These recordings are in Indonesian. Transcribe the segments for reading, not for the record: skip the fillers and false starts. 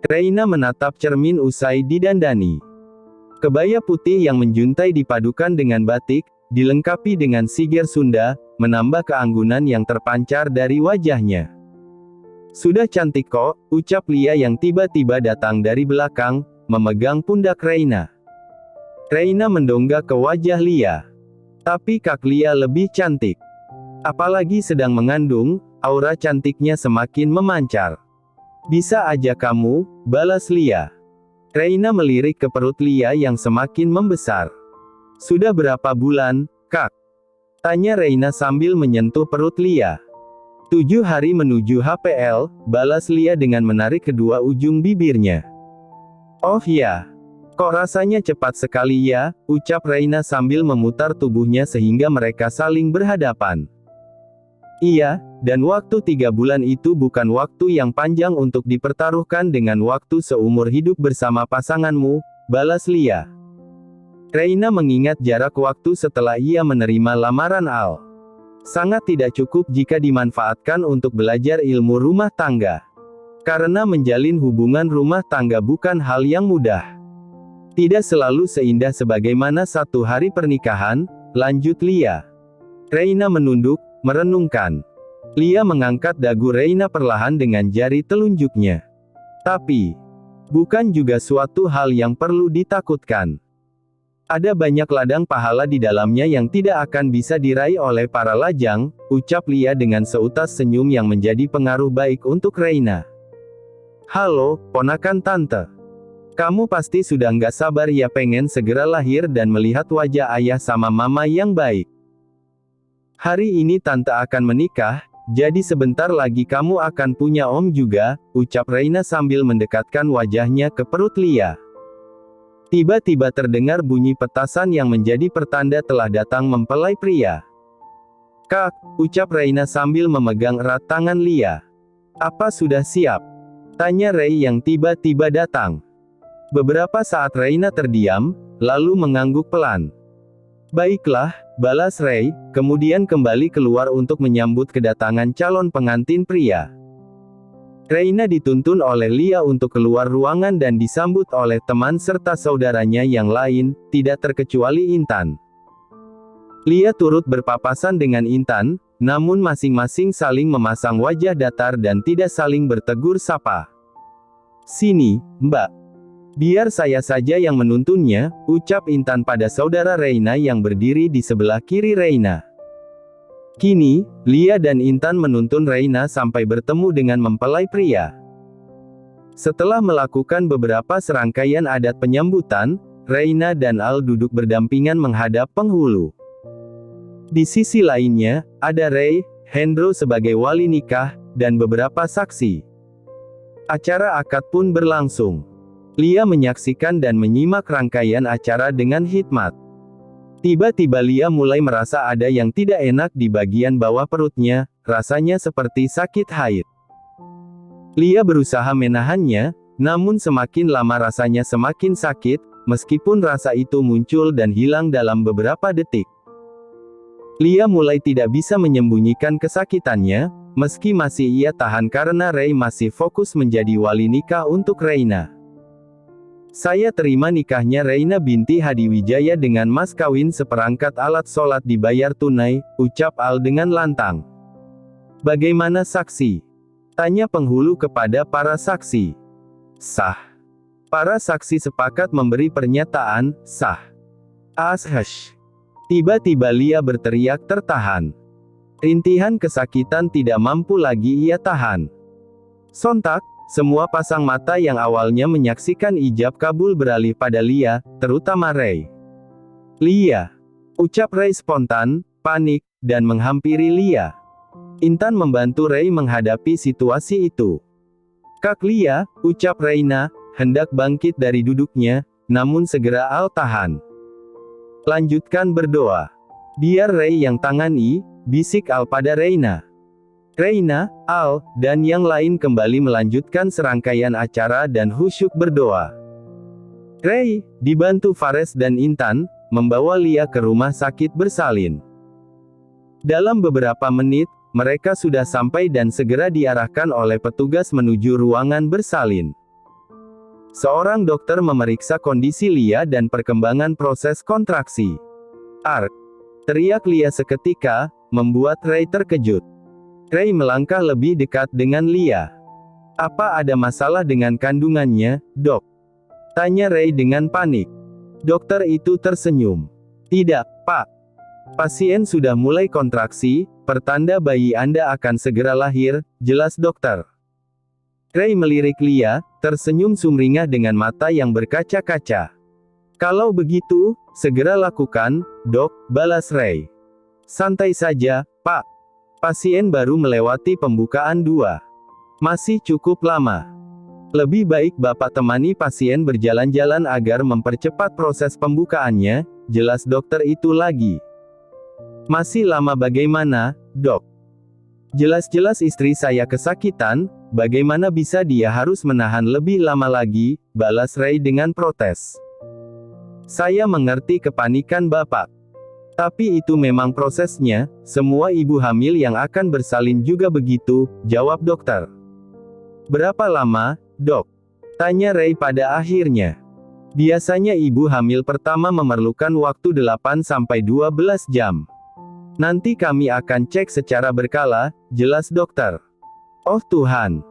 Reina menatap cermin usai didandani. Kebaya putih yang menjuntai dipadukan dengan batik, dilengkapi dengan siger Sunda, menambah keanggunan yang terpancar dari wajahnya. "Sudah cantik kok," ucap Lia yang tiba-tiba datang dari belakang, memegang pundak Reina. Reina mendongak ke wajah Lia. Tapi Kak Lia lebih cantik. Apalagi sedang mengandung, aura cantiknya semakin memancar. "Bisa aja kamu," balas Lia. Reina melirik ke perut Lia yang semakin membesar. "Sudah berapa bulan, Kak?" tanya Reina sambil menyentuh perut Lia. 7 hari menuju HPL, balas Lia dengan menarik kedua ujung bibirnya. "Oh ya. Kok rasanya cepat sekali ya," ucap Reina sambil memutar tubuhnya sehingga mereka saling berhadapan. "Iya, dan waktu 3 bulan itu bukan waktu yang panjang untuk dipertaruhkan dengan waktu seumur hidup bersama pasanganmu," balas Lia. Reina mengingat jarak waktu setelah ia menerima lamaran Al. Sangat tidak cukup jika dimanfaatkan untuk belajar ilmu rumah tangga. Karena menjalin hubungan rumah tangga bukan hal yang mudah. Tidak selalu seindah sebagaimana 1 hari pernikahan, lanjut Lia. Reina menunduk, merenungkan. Lia mengangkat dagu Reina perlahan dengan jari telunjuknya. Tapi, bukan juga suatu hal yang perlu ditakutkan. Ada banyak ladang pahala di dalamnya yang tidak akan bisa diraih oleh para lajang, ucap Lia dengan seutas senyum yang menjadi pengaruh baik untuk Reina. "Halo, ponakan tante. Kamu pasti sudah nggak sabar ya pengen segera lahir dan melihat wajah ayah sama mama yang baik. Hari ini tante akan menikah, jadi sebentar lagi kamu akan punya om juga," ucap Reina sambil mendekatkan wajahnya ke perut Lia. Tiba-tiba terdengar bunyi petasan yang menjadi pertanda telah datang mempelai pria. "Kak," ucap Reina sambil memegang erat tangan Lia. "Apa sudah siap?" tanya Rei yang tiba-tiba datang. Beberapa saat Reina terdiam, lalu mengangguk pelan. "Baiklah," balas Rei, kemudian kembali keluar untuk menyambut kedatangan calon pengantin pria. Reina dituntun oleh Lia untuk keluar ruangan dan disambut oleh teman serta saudaranya yang lain, tidak terkecuali Intan. Lia turut berpapasan dengan Intan, namun masing-masing saling memasang wajah datar dan tidak saling bertegur sapa. "Sini, Mbak. Biar saya saja yang menuntunnya," ucap Intan pada saudara Reina yang berdiri di sebelah kiri Reina. Kini, Lia dan Intan menuntun Reina sampai bertemu dengan mempelai pria. Setelah melakukan beberapa serangkaian adat penyambutan, Reina dan Al duduk berdampingan menghadap penghulu. Di sisi lainnya, ada Rei, Hendro sebagai wali nikah, dan beberapa saksi. Acara akad pun berlangsung. Lia menyaksikan dan menyimak rangkaian acara dengan hikmat. Tiba-tiba Lia mulai merasa ada yang tidak enak di bagian bawah perutnya, rasanya seperti sakit haid. Lia berusaha menahannya, namun semakin lama rasanya semakin sakit, meskipun rasa itu muncul dan hilang dalam beberapa detik. Lia mulai tidak bisa menyembunyikan kesakitannya, meski masih ia tahan karena Rei masih fokus menjadi wali nikah untuk Reina. "Saya terima nikahnya Reina binti Hadiwijaya dengan mas kawin seperangkat alat sholat dibayar tunai," ucap Al dengan lantang. "Bagaimana saksi?" tanya penghulu kepada para saksi. "Sah." Para saksi sepakat memberi pernyataan, sah. "Ashash." Tiba-tiba Lia berteriak tertahan. Rintihan kesakitan tidak mampu lagi ia tahan. Sontak, semua pasang mata yang awalnya menyaksikan ijab kabul beralih pada Lia, terutama Rei. "Lia!" ucap Rei spontan, panik, dan menghampiri Lia. Intan membantu Rei menghadapi situasi itu. "Kak Lia," ucap Reina, hendak bangkit dari duduknya, namun segera Al tahan. "Lanjutkan berdoa. Biar Rei yang tangani," bisik Al pada Reina. Reina, Al, dan yang lain kembali melanjutkan serangkaian acara dan khusyuk berdoa. Rei, dibantu Fares dan Intan, membawa Lia ke rumah sakit bersalin. Dalam beberapa menit, mereka sudah sampai dan segera diarahkan oleh petugas menuju ruangan bersalin. Seorang dokter memeriksa kondisi Lia dan perkembangan proses kontraksi. "Ark!" teriak Lia seketika, membuat Ray terkejut. Ray melangkah lebih dekat dengan Lia. "Apa ada masalah dengan kandungannya, Dok?" tanya Ray dengan panik. Dokter itu tersenyum. "Tidak, Pak. Pasien sudah mulai kontraksi, pertanda bayi Anda akan segera lahir," jelas dokter. Ray melirik Lia, tersenyum sumringah dengan mata yang berkaca-kaca. "Kalau begitu, segera lakukan, Dok," balas Ray. "Santai saja, Pak. Pasien baru melewati pembukaan 2. Masih cukup lama. Lebih baik Bapak temani pasien berjalan-jalan agar mempercepat proses pembukaannya," jelas dokter itu lagi. "Masih lama bagaimana, Dok? Jelas-jelas istri saya kesakitan, bagaimana bisa dia harus menahan lebih lama lagi," balas Ray dengan protes. "Saya mengerti kepanikan Bapak. Tapi itu memang prosesnya, semua ibu hamil yang akan bersalin juga begitu," jawab dokter. "Berapa lama, Dok?" tanya Ray pada akhirnya. "Biasanya ibu hamil pertama memerlukan waktu 8-12 jam. Nanti kami akan cek secara berkala," jelas dokter. "Oh Tuhan.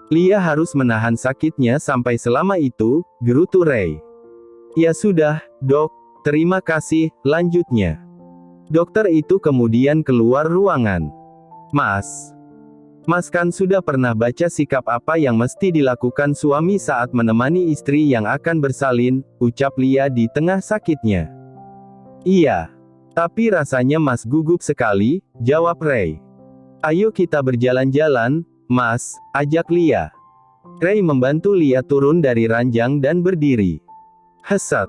Lia harus menahan sakitnya sampai selama itu," gerutu Ray. "Ya sudah, Dok, terima kasih," lanjutnya. Dokter itu kemudian keluar ruangan. Mas kan sudah pernah baca sikap apa yang mesti dilakukan suami saat menemani istri yang akan bersalin," ucap Lia di tengah sakitnya. "Iya. Tapi rasanya Mas gugup sekali," jawab Ray. "Ayo kita berjalan-jalan, Mas," ajak Lia. Ray membantu Lia turun dari ranjang dan berdiri. Heset.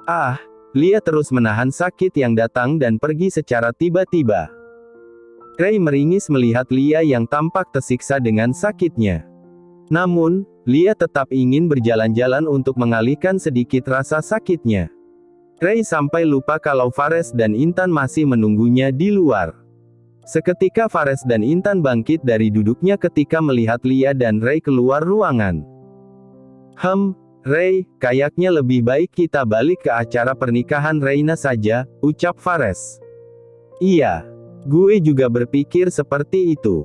"Ah." Lia terus menahan sakit yang datang dan pergi secara tiba-tiba. Ray meringis melihat Lia yang tampak tersiksa dengan sakitnya. Namun, Lia tetap ingin berjalan-jalan untuk mengalihkan sedikit rasa sakitnya. Ray sampai lupa kalau Fares dan Intan masih menunggunya di luar. Seketika Fares dan Intan bangkit dari duduknya ketika melihat Lia dan Ray keluar ruangan. Ray, kayaknya lebih baik kita balik ke acara pernikahan Reina saja," ucap Fares. "Iya. Gue juga berpikir seperti itu.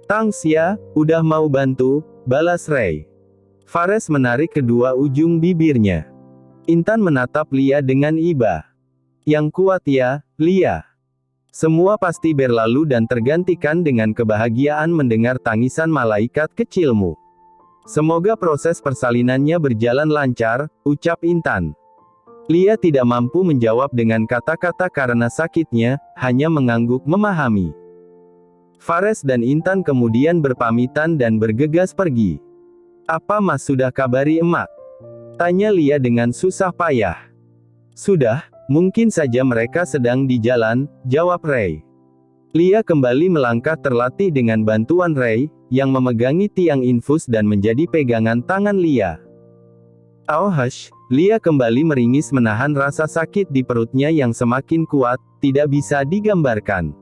Thanks ya, udah mau bantu," balas Ray. Fares menarik kedua ujung bibirnya. Intan menatap Lia dengan iba. "Yang kuat ya, Lia. Semua pasti berlalu dan tergantikan dengan kebahagiaan mendengar tangisan malaikat kecilmu. Semoga proses persalinannya berjalan lancar," ucap Intan. Lia tidak mampu menjawab dengan kata-kata karena sakitnya, hanya mengangguk memahami. Fares dan Intan kemudian berpamitan dan bergegas pergi. "Apa Mas sudah kabari emak?" tanya Lia dengan susah payah. "Sudah, mungkin saja mereka sedang di jalan," jawab Ray. Lia kembali melangkah terlatih dengan bantuan Ray, yang memegangi tiang infus dan menjadi pegangan tangan Lia. Hush, Lia kembali meringis menahan rasa sakit di perutnya yang semakin kuat, tidak bisa digambarkan.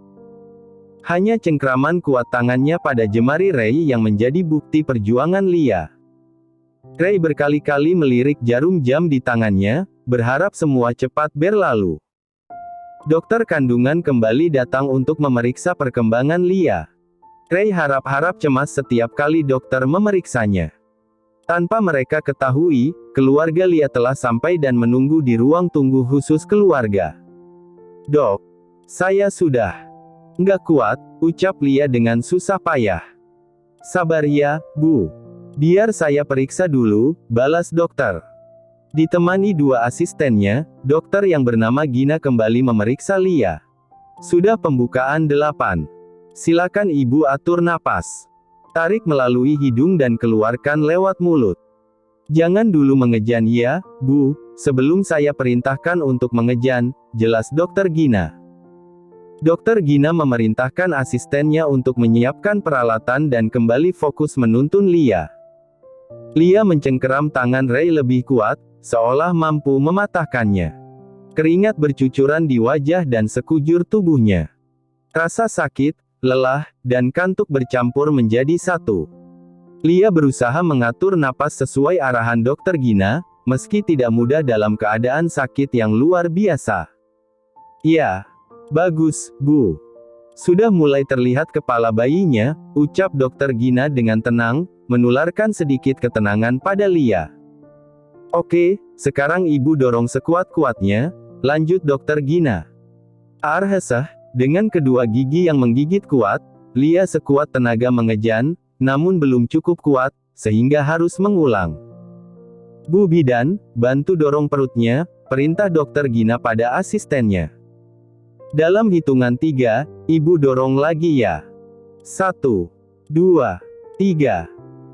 Hanya cengkraman kuat tangannya pada jemari Ray yang menjadi bukti perjuangan Lia. Ray berkali-kali melirik jarum jam di tangannya, berharap semua cepat berlalu. Dokter kandungan kembali datang untuk memeriksa perkembangan Lia. Ray harap-harap cemas setiap kali dokter memeriksanya. Tanpa mereka ketahui, keluarga Lia telah sampai dan menunggu di ruang tunggu khusus keluarga. "Dok, saya sudah nggak kuat," ucap Lia dengan susah payah. "Sabar ya, Bu. Biar saya periksa dulu," balas dokter. Ditemani dua asistennya, dokter yang bernama Gina kembali memeriksa Lia. "Sudah pembukaan 8. Silakan Ibu atur napas. Tarik melalui hidung dan keluarkan lewat mulut. Jangan dulu mengejan ya, Bu, sebelum saya perintahkan untuk mengejan," jelas dokter Gina. Dokter Gina memerintahkan asistennya untuk menyiapkan peralatan dan kembali fokus menuntun Lia. Lia mencengkeram tangan Ray lebih kuat, seolah mampu mematahkannya. Keringat bercucuran di wajah dan sekujur tubuhnya. Rasa sakit, lelah, dan kantuk bercampur menjadi satu. Lia berusaha mengatur napas sesuai arahan Dokter Gina, meski tidak mudah dalam keadaan sakit yang luar biasa. Ya, bagus, Bu. Sudah mulai terlihat kepala bayinya, ucap Dokter Gina dengan tenang, menularkan sedikit ketenangan pada Lia. Oke, sekarang Ibu dorong sekuat-kuatnya, lanjut Dokter Gina. Arhesah, dengan kedua gigi yang menggigit kuat, Lia sekuat tenaga mengejan, namun belum cukup kuat, sehingga harus mengulang. Bu bidan, bantu dorong perutnya, perintah Dokter Gina pada asistennya. Dalam hitungan 3, Ibu dorong lagi ya. 1, 2, 3.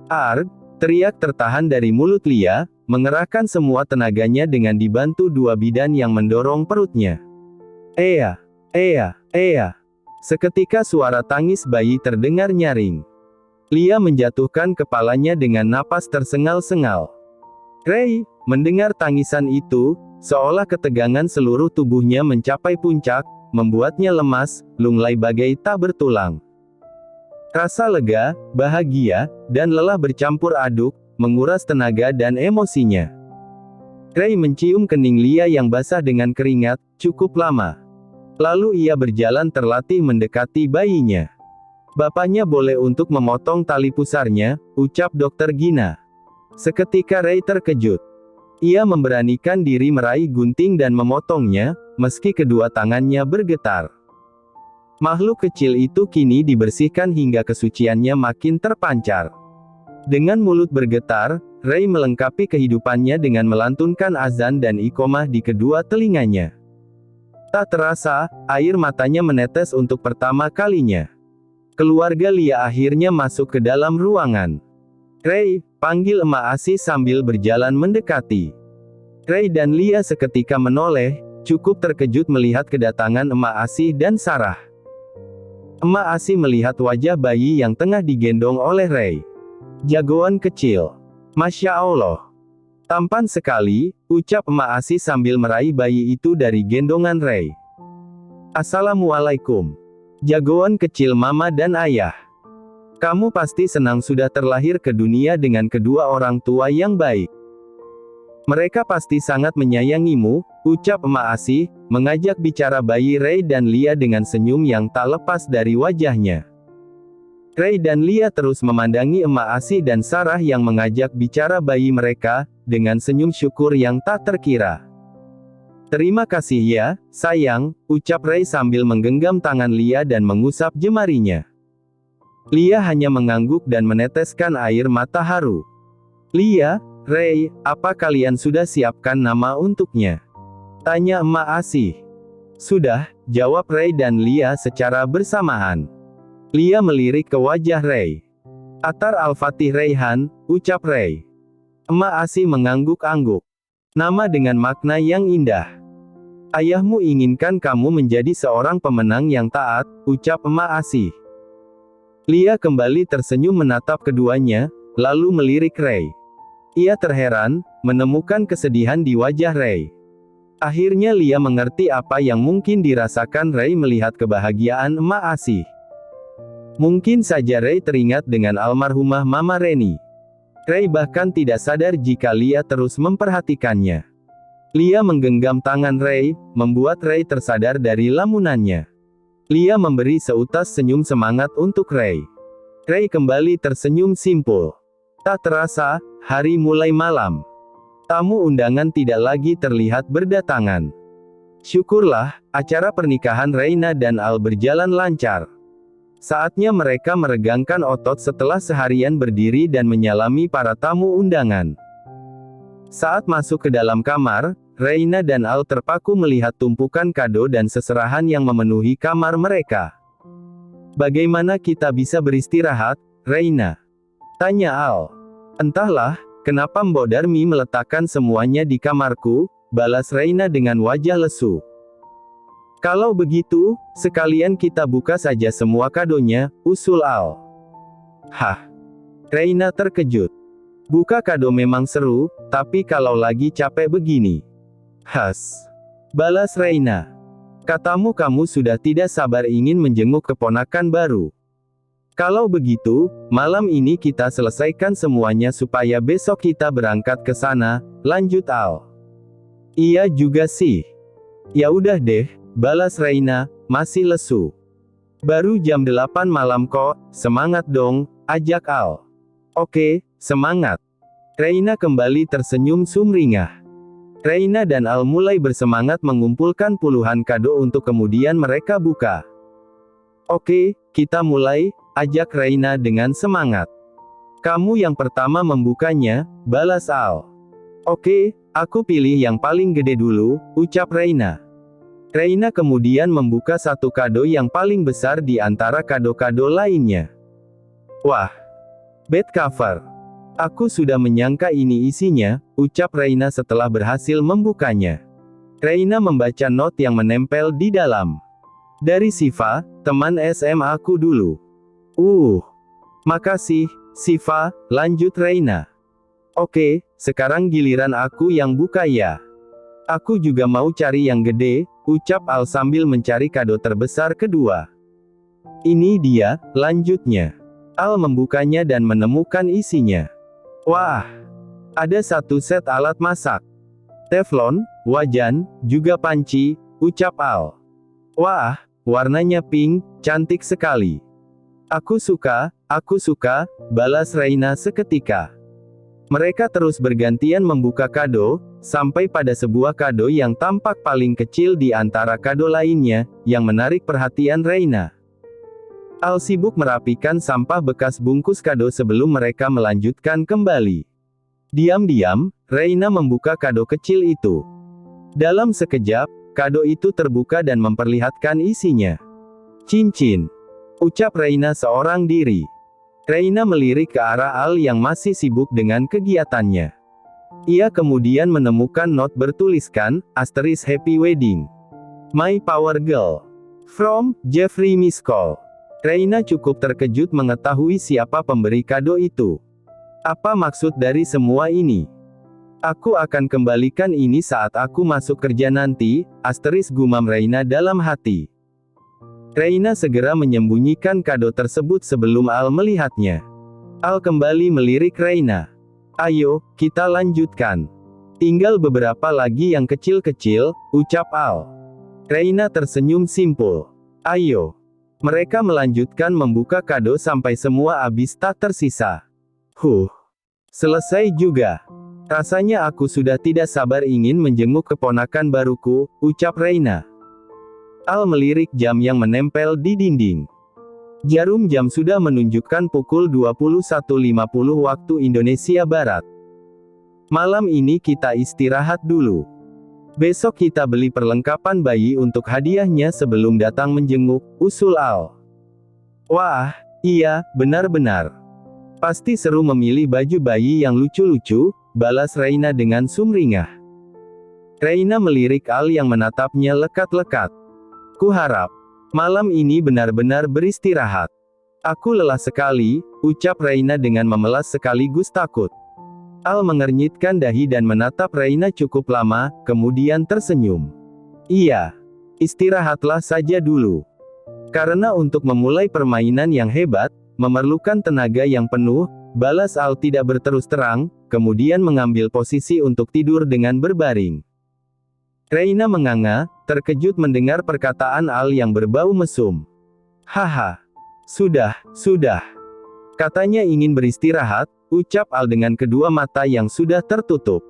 Arg, teriak tertahan dari mulut Lia, mengerahkan semua tenaganya dengan dibantu dua bidan yang mendorong perutnya. Ea. Seketika suara tangis bayi terdengar nyaring. Lia menjatuhkan kepalanya dengan napas tersengal-sengal. Ray, mendengar tangisan itu, seolah ketegangan seluruh tubuhnya mencapai puncak, membuatnya lemas, lunglai bagai tak bertulang. Rasa lega, bahagia, dan lelah bercampur aduk, menguras tenaga dan emosinya. Ray mencium kening Lia yang basah dengan keringat, cukup lama. Lalu ia berjalan terlatih mendekati bayinya. Bapaknya boleh untuk memotong tali pusarnya, ucap Dokter Gina. Seketika Ray terkejut. Ia memberanikan diri meraih gunting dan memotongnya, meski kedua tangannya bergetar. Makhluk kecil itu kini dibersihkan hingga kesuciannya makin terpancar. Dengan mulut bergetar, Ray melengkapi kehidupannya dengan melantunkan azan dan iqomah di kedua telinganya. Tak terasa, air matanya menetes untuk pertama kalinya. Keluarga Lia akhirnya masuk ke dalam ruangan. Ray, panggil Emak Asih sambil berjalan mendekati. Ray dan Lia seketika menoleh, cukup terkejut melihat kedatangan Emak Asih dan Sarah. Emak Asih melihat wajah bayi yang tengah digendong oleh Ray. Jagoan kecil. Masya Allah. Tampan sekali, ucap Emak Asih sambil meraih bayi itu dari gendongan Ray. Assalamualaikum. Jagoan kecil Mama dan Ayah. Kamu pasti senang sudah terlahir ke dunia dengan kedua orang tua yang baik. Mereka pasti sangat menyayangimu, ucap Emak Asih, mengajak bicara bayi Ray dan Lia dengan senyum yang tak lepas dari wajahnya. Ray dan Lia terus memandangi Emak Asih dan Sarah yang mengajak bicara bayi mereka, dengan senyum syukur yang tak terkira. Terima kasih ya, sayang, ucap Ray sambil menggenggam tangan Lia dan mengusap jemarinya. Lia hanya mengangguk dan meneteskan air mata haru. Lia, Ray, apa kalian sudah siapkan nama untuknya? Tanya Emak Asih. Sudah, jawab Ray dan Lia secara bersamaan. Lia melirik ke wajah Ray. Atar Al-Fatih Rayhan, ucap Ray. Emak Asih mengangguk-angguk. Nama dengan makna yang indah. Ayahmu inginkan kamu menjadi seorang pemenang yang taat, ucap Emak Asih. Lia kembali tersenyum menatap keduanya, lalu melirik Ray. Ia terheran, menemukan kesedihan di wajah Ray. Akhirnya Lia mengerti apa yang mungkin dirasakan Ray melihat kebahagiaan Emak Asih. Mungkin saja Ray teringat dengan almarhumah Mama Reni. Ray bahkan tidak sadar jika Lia terus memperhatikannya. Lia menggenggam tangan Ray, membuat Ray tersadar dari lamunannya. Lia memberi seutas senyum semangat untuk Ray. Ray kembali tersenyum simpul. Tak terasa, hari mulai malam. Tamu undangan tidak lagi terlihat berdatangan. Syukurlah, acara pernikahan Reina dan Al berjalan lancar. Saatnya mereka meregangkan otot setelah seharian berdiri dan menyalami para tamu undangan. Saat masuk ke dalam kamar, Reina dan Al terpaku melihat tumpukan kado dan seserahan yang memenuhi kamar mereka. Bagaimana kita bisa beristirahat, Reina? Tanya Al. Entahlah, kenapa Mbok Darmi meletakkan semuanya di kamarku, balas Reina dengan wajah lesu. Kalau begitu, sekalian kita buka saja semua kadonya, usul Al. Hah? Reina terkejut. Buka kado memang seru, tapi kalau lagi capek begini. Has. Balas Reina. Katamu kamu sudah tidak sabar ingin menjenguk keponakan baru. Kalau begitu, malam ini kita selesaikan semuanya supaya besok kita berangkat ke sana, lanjut Al. Iya juga sih. Ya udah deh, balas Reina, masih lesu. Baru jam 8 malam kok, semangat dong, ajak Al. Oke, semangat. Reina kembali tersenyum sumringah. Reina dan Al mulai bersemangat mengumpulkan puluhan kado untuk kemudian mereka buka. Oke, kita mulai, ajak Reina dengan semangat. Kamu yang pertama membukanya, balas Al. Oke, aku pilih yang paling gede dulu, ucap Reina. Reina kemudian membuka satu kado yang paling besar di antara kado-kado lainnya. Wah, bed cover. Aku sudah menyangka ini isinya, ucap Reina setelah berhasil membukanya. Reina membaca not yang menempel di dalam. Dari Siva, teman SMA aku dulu. Makasih, Siva, lanjut Reina. Oke, sekarang giliran aku yang buka ya. Aku juga mau cari yang gede, ucap Al sambil mencari kado terbesar kedua. Ini dia, lanjutnya. Al membukanya dan menemukan isinya. Wah, ada satu set alat masak. Teflon, wajan, juga panci, ucap Al. Wah, warnanya pink, cantik sekali. Aku suka, balas Reina seketika. Mereka terus bergantian membuka kado, sampai pada sebuah kado yang tampak paling kecil di antara kado lainnya, yang menarik perhatian Reina. Al sibuk merapikan sampah bekas bungkus kado sebelum mereka melanjutkan kembali. Diam-diam, Reina membuka kado kecil itu. Dalam sekejap, kado itu terbuka dan memperlihatkan isinya. Cincin, ucap Reina seorang diri. Reina melirik ke arah Al yang masih sibuk dengan kegiatannya. Ia kemudian menemukan not bertuliskan, asterisk Happy Wedding. My Power Girl. From, Jeffrey Miskol. Reina cukup terkejut mengetahui siapa pemberi kado itu. Apa maksud dari semua ini? Aku akan kembalikan ini saat aku masuk kerja nanti, asterisk gumam Reina dalam hati. Reina segera menyembunyikan kado tersebut sebelum Al melihatnya. Al kembali melirik Reina. Ayo, kita lanjutkan. Tinggal beberapa lagi yang kecil-kecil, ucap Al. Reina tersenyum simpul. Ayo. Mereka melanjutkan membuka kado sampai semua habis tak tersisa. Selesai juga. Rasanya aku sudah tidak sabar ingin menjenguk keponakan baruku, ucap Reina. Al melirik jam yang menempel di dinding. Jarum jam sudah menunjukkan pukul 21.50 waktu Indonesia Barat. Malam ini kita istirahat dulu. Besok kita beli perlengkapan bayi untuk hadiahnya sebelum datang menjenguk, usul Al. Wah, iya, benar-benar. Pasti seru memilih baju bayi yang lucu-lucu, balas Reina dengan sumringah. Reina melirik Al yang menatapnya lekat-lekat. Kuharap malam ini benar-benar beristirahat. Aku lelah sekali, ucap Reina dengan memelas sekaligus takut. Al mengernyitkan dahi dan menatap Reina cukup lama, kemudian tersenyum. Iya, istirahatlah saja dulu. Karena untuk memulai permainan yang hebat, memerlukan tenaga yang penuh, balas Al tidak berterus terang, kemudian mengambil posisi untuk tidur dengan berbaring. Reina menganga, terkejut mendengar perkataan Al yang berbau mesum. Haha. Sudah. Katanya ingin beristirahat, ucap Al dengan kedua mata yang sudah tertutup.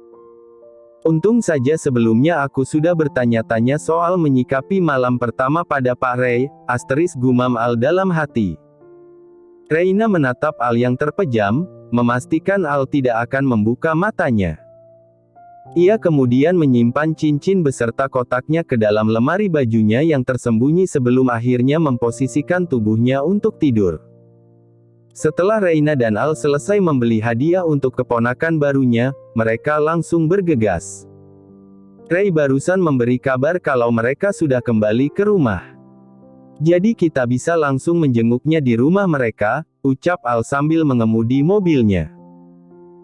Untung saja sebelumnya aku sudah bertanya-tanya soal menyikapi malam pertama pada Pak Ray, asterisk gumam Al dalam hati. Reina menatap Al yang terpejam, memastikan Al tidak akan membuka matanya. Ia kemudian menyimpan cincin beserta kotaknya ke dalam lemari bajunya yang tersembunyi sebelum akhirnya memposisikan tubuhnya untuk tidur. Setelah Reina dan Al selesai membeli hadiah untuk keponakan barunya, mereka langsung bergegas. Ray barusan memberi kabar kalau mereka sudah kembali ke rumah. Jadi kita bisa langsung menjenguknya di rumah mereka, ucap Al sambil mengemudi mobilnya.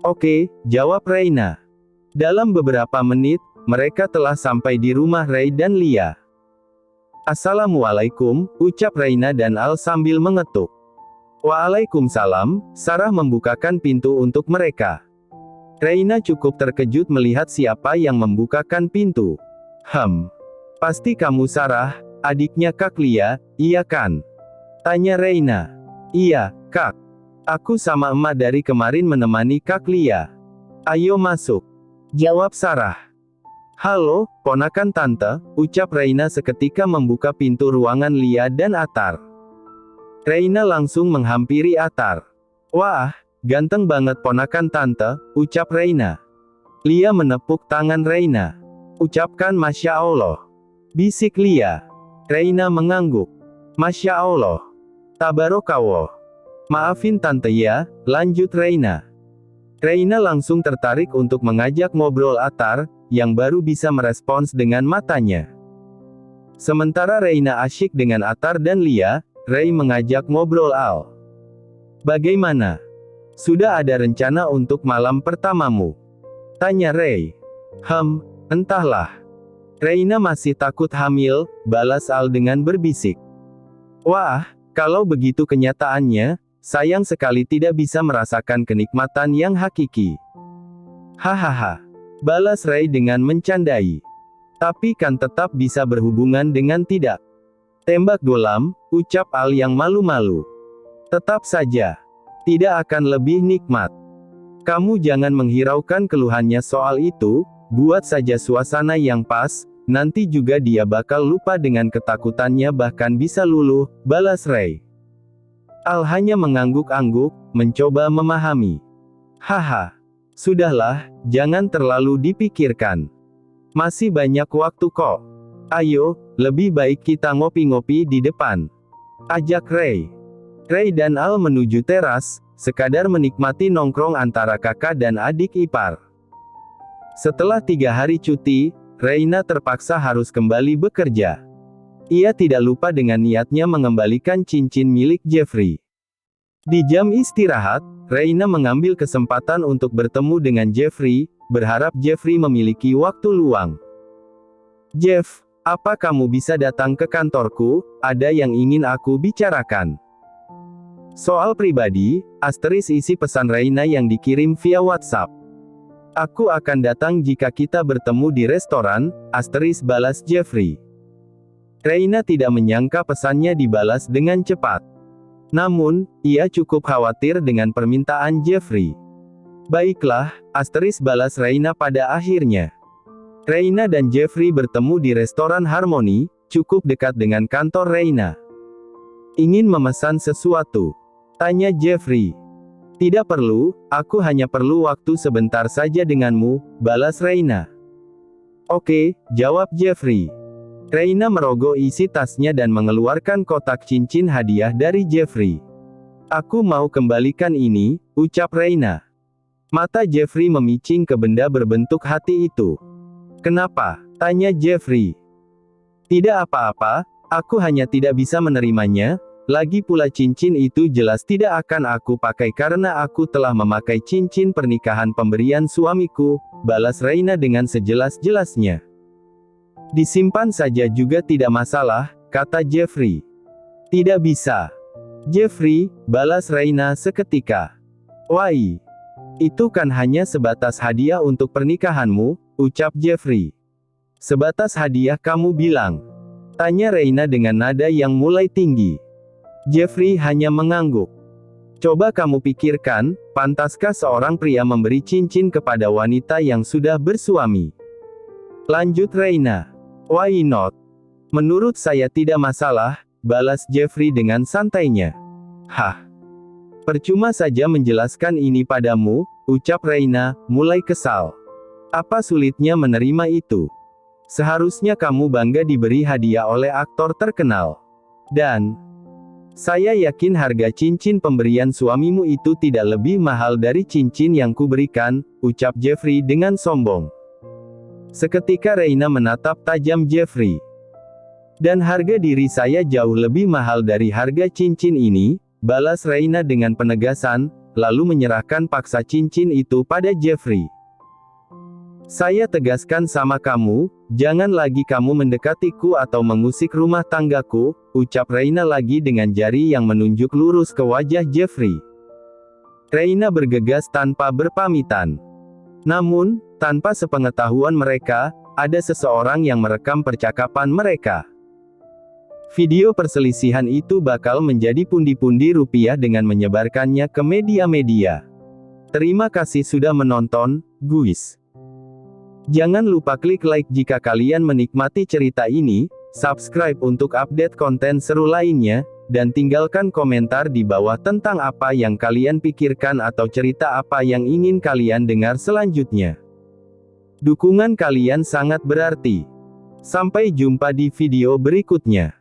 Oke, jawab Reina. Dalam beberapa menit, mereka telah sampai di rumah Ray dan Lia. Assalamualaikum, ucap Reina dan Al sambil mengetuk. Waalaikumsalam, Sarah membukakan pintu untuk mereka. Reina cukup terkejut melihat siapa yang membukakan pintu. Pasti kamu Sarah, adiknya Kak Lia, iya kan? Tanya Reina. Iya, Kak. Aku sama emak dari kemarin menemani Kak Lia. Ayo masuk. Jawab Sarah. Halo, ponakan tante, ucap Reina seketika membuka pintu ruangan Lia dan Atar. Reina langsung menghampiri Atar. Wah, ganteng banget ponakan tante, ucap Reina. Lia menepuk tangan Reina. Ucapkan Masya Allah. Bisik Lia. Reina mengangguk. Masya Allah. Tabarakallah. Maafin tante ya, lanjut Reina. Reina langsung tertarik untuk mengajak ngobrol Atar, yang baru bisa merespons dengan matanya. Sementara Reina asyik dengan Atar dan Lia, Ray mengajak ngobrol Al. Bagaimana? Sudah ada rencana untuk malam pertamamu? Tanya Ray. Entahlah. Reina masih takut hamil, balas Al dengan berbisik. Wah, kalau begitu kenyataannya, sayang sekali tidak bisa merasakan kenikmatan yang hakiki. Hahaha. Balas Ray dengan mencandai. Tapi kan tetap bisa berhubungan dengan tidak. Tembak dolam, ucap Al yang malu-malu. Tetap saja. Tidak akan lebih nikmat. Kamu jangan menghiraukan keluhannya soal itu, buat saja suasana yang pas, nanti juga dia bakal lupa dengan ketakutannya bahkan bisa luluh, balas Ray. Al hanya mengangguk-angguk, mencoba memahami. Haha. Sudahlah, jangan terlalu dipikirkan. Masih banyak waktu kok. Ayo, lebih baik kita ngopi-ngopi di depan. Ajak Ray. Ray dan Al menuju teras, sekadar menikmati nongkrong antara kakak dan adik ipar. Setelah 3 hari cuti, Reina terpaksa harus kembali bekerja. Ia tidak lupa dengan niatnya mengembalikan cincin milik Jeffrey. Di jam istirahat, Reina mengambil kesempatan untuk bertemu dengan Jeffrey, berharap Jeffrey memiliki waktu luang. Jeff, apa kamu bisa datang ke kantorku? Ada yang ingin aku bicarakan. Soal pribadi, asterisk isi pesan Reina yang dikirim via WhatsApp. Aku akan datang jika kita bertemu di restoran, asterisk balas Jeffrey. Reina tidak menyangka pesannya dibalas dengan cepat. Namun, ia cukup khawatir dengan permintaan Jeffrey. Baiklah, asterisk balas Reina pada akhirnya. Reina dan Jeffrey bertemu di restoran Harmony, cukup dekat dengan kantor Reina. Ingin memesan sesuatu? Tanya Jeffrey. Tidak perlu, aku hanya perlu waktu sebentar saja denganmu, balas Reina. Oke, jawab Jeffrey. Reina merogoh isi tasnya dan mengeluarkan kotak cincin hadiah dari Jeffrey. Aku mau kembalikan ini, ucap Reina. Mata Jeffrey memicing ke benda berbentuk hati itu. Kenapa? Tanya Jeffrey. Tidak apa-apa, aku hanya tidak bisa menerimanya, lagi pula cincin itu jelas tidak akan aku pakai karena aku telah memakai cincin pernikahan pemberian suamiku, balas Reina dengan sejelas-jelasnya. Disimpan saja juga tidak masalah, kata Jeffrey. Tidak bisa. Jeffrey, balas Reina seketika. Wai. Itu kan hanya sebatas hadiah untuk pernikahanmu, ucap Jeffrey. Sebatas hadiah kamu bilang? Tanya Reina dengan nada yang mulai tinggi. Jeffrey hanya mengangguk. Coba kamu pikirkan, pantaskah seorang pria memberi cincin kepada wanita yang sudah bersuami? Lanjut Reina. Why not? Menurut saya tidak masalah, balas Jeffrey dengan santainya. Hah? Percuma saja menjelaskan ini padamu, ucap Reina, mulai kesal. Apa sulitnya menerima itu? Seharusnya kamu bangga diberi hadiah oleh aktor terkenal. Dan saya yakin harga cincin pemberian suamimu itu tidak lebih mahal dari cincin yang kuberikan, ucap Jeffrey dengan sombong. Seketika Reina menatap tajam Jeffrey. Dan harga diri saya jauh lebih mahal dari harga cincin ini, balas Reina dengan penegasan, lalu menyerahkan paksa cincin itu pada Jeffrey. Saya tegaskan sama kamu, jangan lagi kamu mendekatiku atau mengusik rumah tanggaku, ucap Reina lagi dengan jari yang menunjuk lurus ke wajah Jeffrey. Reina bergegas tanpa berpamitan. Namun, tanpa sepengetahuan mereka, ada seseorang yang merekam percakapan mereka. Video perselisihan itu bakal menjadi pundi-pundi rupiah dengan menyebarkannya ke media-media. Terima kasih sudah menonton, guys. Jangan lupa klik like jika kalian menikmati cerita ini, subscribe untuk update konten seru lainnya, dan tinggalkan komentar di bawah tentang apa yang kalian pikirkan atau cerita apa yang ingin kalian dengar selanjutnya. Dukungan kalian sangat berarti. Sampai jumpa di video berikutnya.